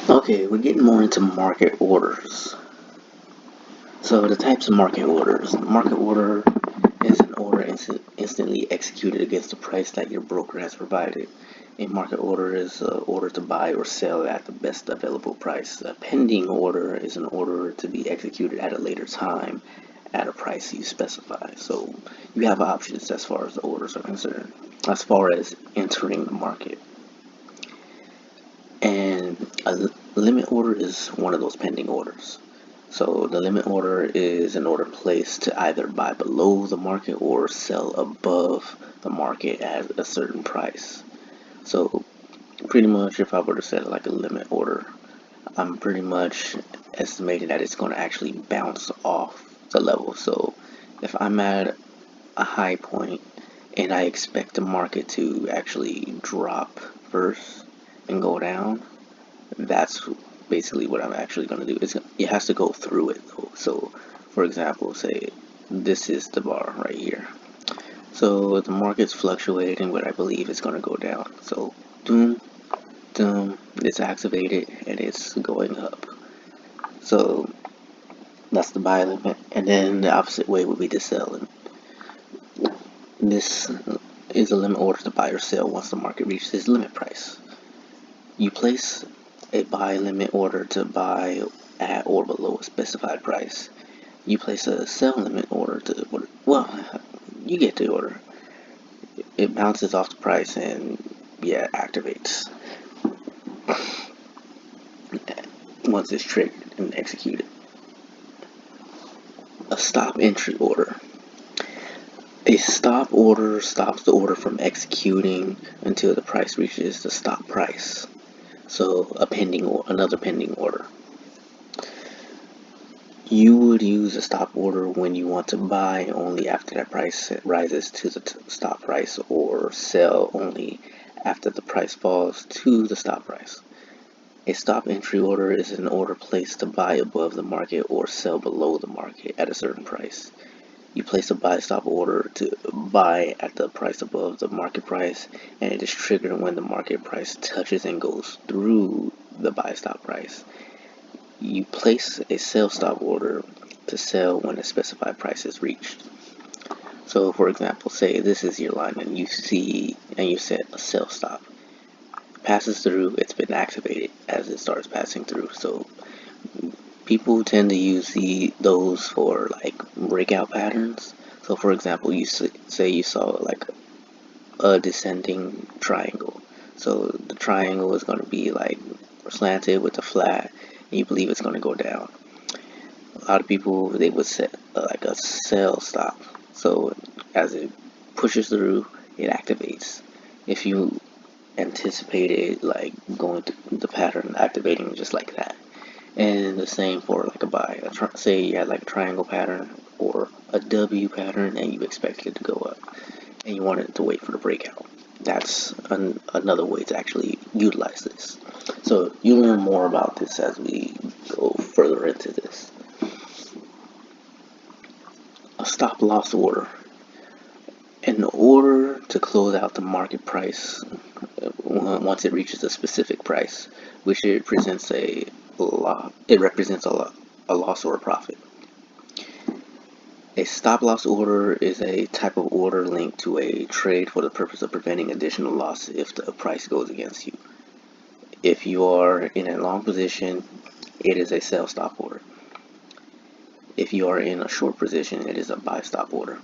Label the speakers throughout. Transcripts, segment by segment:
Speaker 1: Okay, we're getting more into market orders. So the types of market orders. Market order is an order instantly executed against the price that your broker has provided. A market order is an order to buy or sell at the best available price. A pending order is an order to be executed at a later time at a price you specify. So you have options as far as the orders are concerned, as far as entering the market. And a limit order is one of those pending orders. So the limit order is an order placed to either buy below the market or sell above the market at a certain price. So pretty much if I were to set like a limit order, I'm pretty much estimating that it's going to actually bounce off the level. So if I'm at a high point and I expect the market to actually drop first and go down, that's basically what I'm actually going to do. It has to go through it though. So, for example, say this is the bar right here. So the market's fluctuating, but I believe it's going to go down. So, doom, doom, it's activated and it's going up. So that's the buy limit, and then the opposite way would be the sell limit. This is a limit order to buy or sell once the market reaches its limit price. You place a buy limit order to buy at or below a specified price. You place a sell limit order to, well, you get the order. It bounces off the price and, yeah, activates once it's triggered and executed. A stop entry order. A stop order stops the order from executing until the price reaches the stop price. So another pending order. You would use a stop order when you want to buy only after that price rises to the stop price, or sell only after the price falls to the stop price. A stop entry order is an order placed to buy above the market or sell below the market at a certain price. You place a buy stop order to buy at the price above the market price, and it is triggered when the market price touches and goes through the buy stop price. You place a sell stop order to sell when a specified price is reached. So for example, say this is your line and you set a sell stop. Passes through, it's been activated as it starts passing through. So people tend to use those for like breakout patterns. So for example, say you saw like a descending triangle. So the triangle is going to be like slanted with a flat, and you believe it's going to go down. A lot of people, they would set like a sell stop. So as it pushes through, it activates. If you anticipated like going through the pattern activating just like that. And the same for like a buy. Say you had like a triangle pattern or a W pattern and you expected it to go up and you wanted to wait for the breakout. That's another way to actually utilize this. So you'll learn more about this as we go further into this. A stop loss order. In order to close out the market price once it reaches a specific price, which it represents a loss or a profit. A stop loss order is a type of order linked to a trade for the purpose of preventing additional loss if the price goes against you. If you are in a long position, it is a sell stop order. If you are in a short position, it is a buy stop order.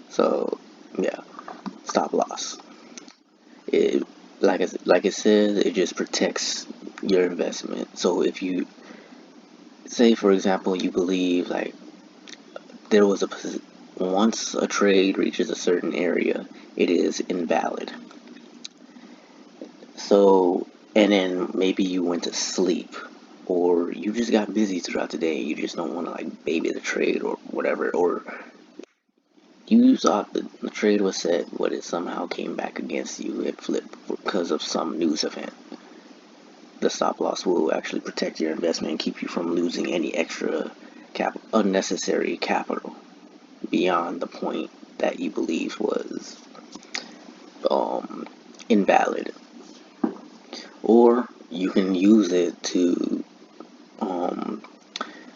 Speaker 1: So yeah, stop loss. Like it says, it just protects your investment. So if you say, for example, you believe like there was once a trade reaches a certain area, it is invalid. So, and then maybe you went to sleep, or you just got busy throughout the day. You just don't want to like baby the trade or whatever, or you thought the trade was set, but it somehow came back against you. It flipped because of some news event. The stop loss will actually protect your investment and keep you from losing any extra unnecessary capital beyond the point that you believe was invalid. Or you can use it to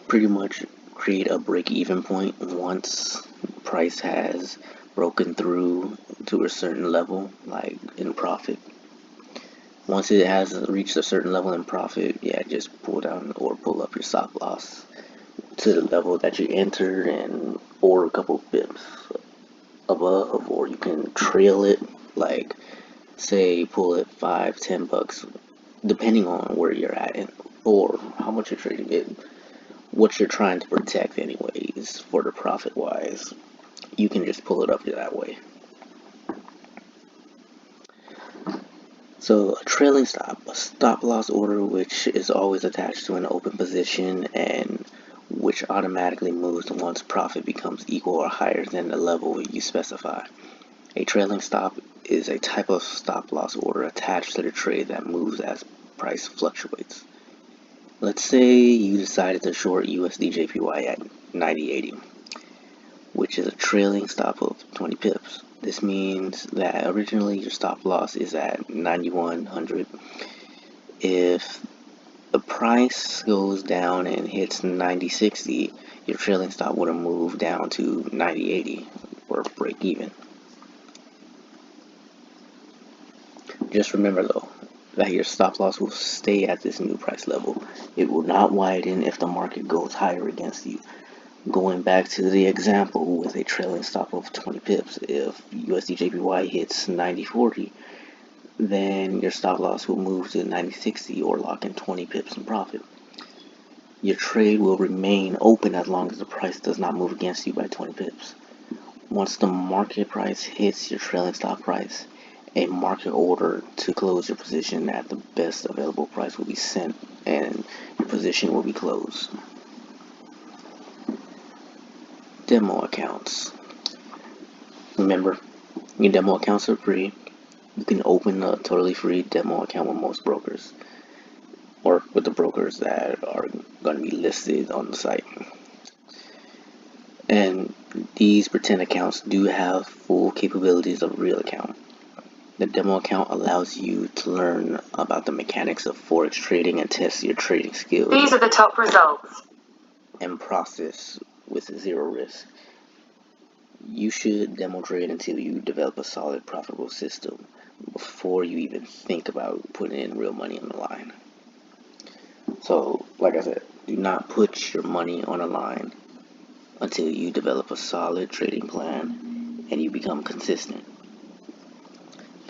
Speaker 1: pretty much create a break-even point once price has broken through to a certain level, like in profit. Once it has reached a certain level in profit, yeah, just pull down or pull up your stop loss to the level that you entered and or a couple pips above, or you can trail it, like say pull it $5-10 depending on where you're at or how much you're trading it, what you're trying to protect anyways for the profit wise. You can just pull it up that way. So a trailing stop, a stop loss order which is always attached to an open position and which automatically moves once profit becomes equal or higher than the level you specify. A trailing stop is a type of stop loss order attached to the trade that moves as price fluctuates. Let's say you decided to short USD JPY at 90.80, which is a trailing stop of 20 pips. This means that originally your stop loss is at 9100. If the price goes down and hits 90.60, your trailing stop would have moved down to 90.80 or break even. Just remember though, that your stop loss will stay at this new price level. It will not widen if the market goes higher against you. Going back to the example with a trailing stop of 20 pips, if USD JPY hits 90.40, then your stop loss will move to 90.60 or lock in 20 pips in profit. Your trade will remain open as long as the price does not move against you by 20 pips. Once the market price hits your trailing stop price, a market order to close your position at the best available price will be sent and your position will be closed. Demo accounts. Remember, your demo accounts are free. You can open a totally free demo account with most brokers or with the brokers that are going to be listed on the site. And these pretend accounts do have full capabilities of a real account. The demo account allows you to learn about the mechanics of Forex trading and test your trading skills.
Speaker 2: These are the top results.
Speaker 1: And process with zero risk. You should demo trade until you develop a solid, profitable system before you even think about putting in real money on the line. So, like I said, do not put your money on the line until you develop a solid trading plan and you become consistent.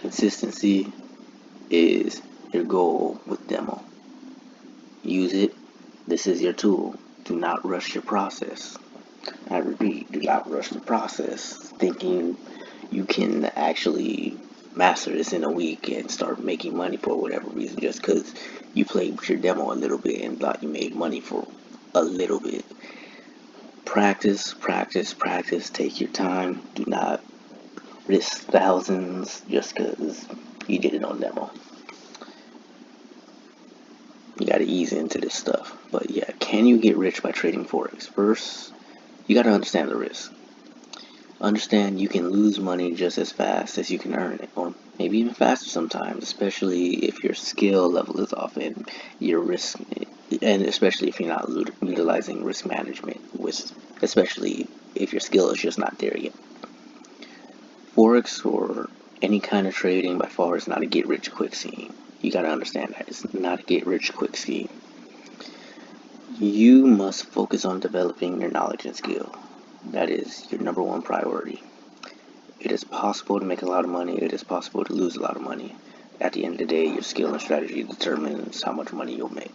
Speaker 1: Consistency is your goal with demo. Use it. This is your tool. Do not rush your process. I repeat, do not rush the process thinking you can actually master this in a week and start making money for whatever reason just because you played with your demo a little bit and thought you made money for a little bit. Practice, practice, practice. Take your time. Do not risk thousands just because you did it on demo. You got to ease into this stuff. But yeah, can you get rich by trading Forex? First, you got to understand the risk. Understand you can lose money just as fast as you can earn it, or maybe even faster sometimes, especially if your skill level is off and your risk, and especially if you're not utilizing risk management, especially if your skill is just not there yet. Forex or any kind of trading by far is not a get rich quick scheme. You got to understand that it's not a get rich quick scheme. You must focus on developing your knowledge and skill. That is your number one priority. It is possible to make a lot of money. It is possible to lose a lot of money. At the end of the day, your skill and strategy determines how much money you'll make.